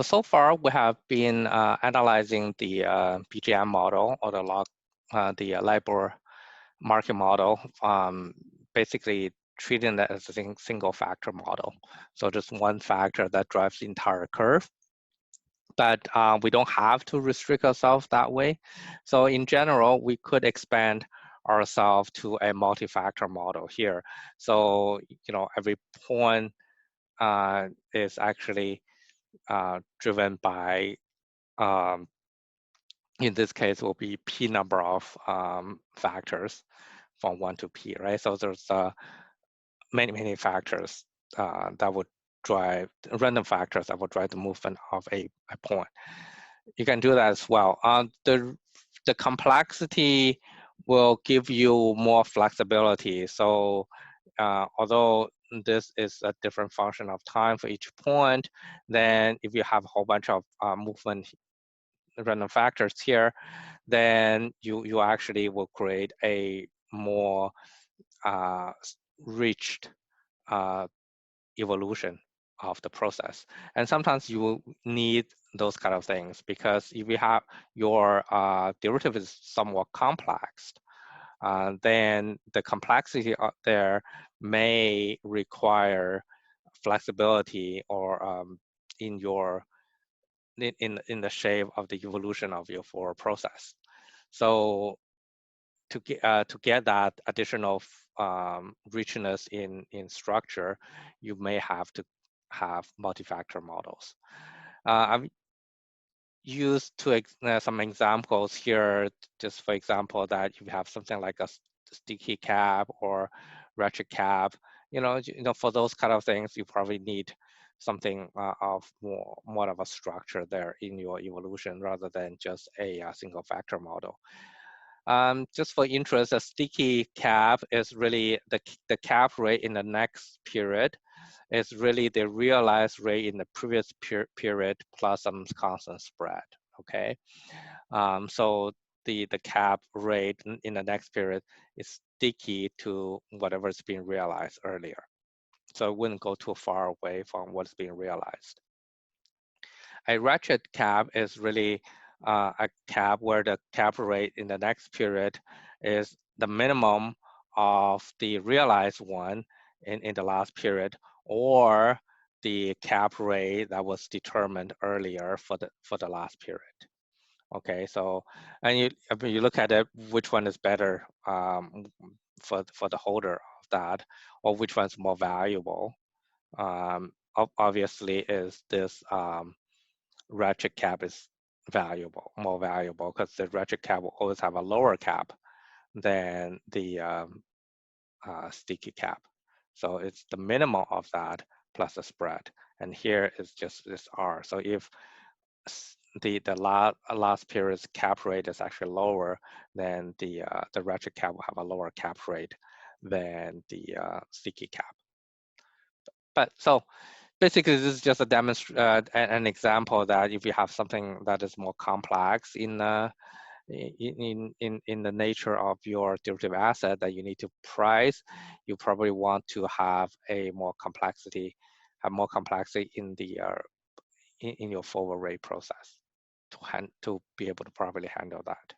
So far we have been analyzing the BGM model or the LIBOR market model, basically treating that as a single factor model. So just one factor that drives the entire curve. But we don't have to restrict ourselves that way. So in general, we could expand ourselves to a multi-factor model here. So every point is actually driven by, in this case, will be p number of factors from 1 to p, right? So there's many factors that would drive, random factors that would drive the movement of a point. You can do that as well. The complexity will give you more flexibility. So although this is a different function of time for each point, then if you have a whole bunch of movement random factors here, then you actually will create a more reached evolution of the process. And sometimes you will need those kind of things, because if you have your derivative is somewhat complex, then the complexity there may require flexibility or in your in the shape of the evolution of your forward process. So to get that additional richness in structure, you may have to have multi-factor models. I've used some examples here, just for example, that you have something like a sticky cap or ratchet cap. For those kind of things, you probably need something of more of a structure there in your evolution rather than just a single factor model. Just for interest, a sticky cap is really the cap rate in the next period is really the realized rate in the previous period plus some constant spread, okay? So the cap rate in the next period is sticky to whatever is being realized earlier. So it wouldn't go too far away from what's being realized. A ratchet cap is really a cap where the cap rate in the next period is the minimum of the realized one in the last period, or the cap rate that was determined earlier for the last period. Okay, so and you look at it, which one is better for the holder of that, or which one's more valuable? Obviously, is this ratchet cap is more valuable, because the ratchet cap will always have a lower cap than the sticky cap. So it's the minimum of that plus the spread. And here is just this R. So if the last period's cap rate is actually lower, then the ratchet cap will have a lower cap rate than the sticky cap. But so basically, this is just a an example that if you have something that is more complex in the nature of your derivative asset that you need to price, you probably want to have more complexity in the in your forward rate process to be able to properly handle that.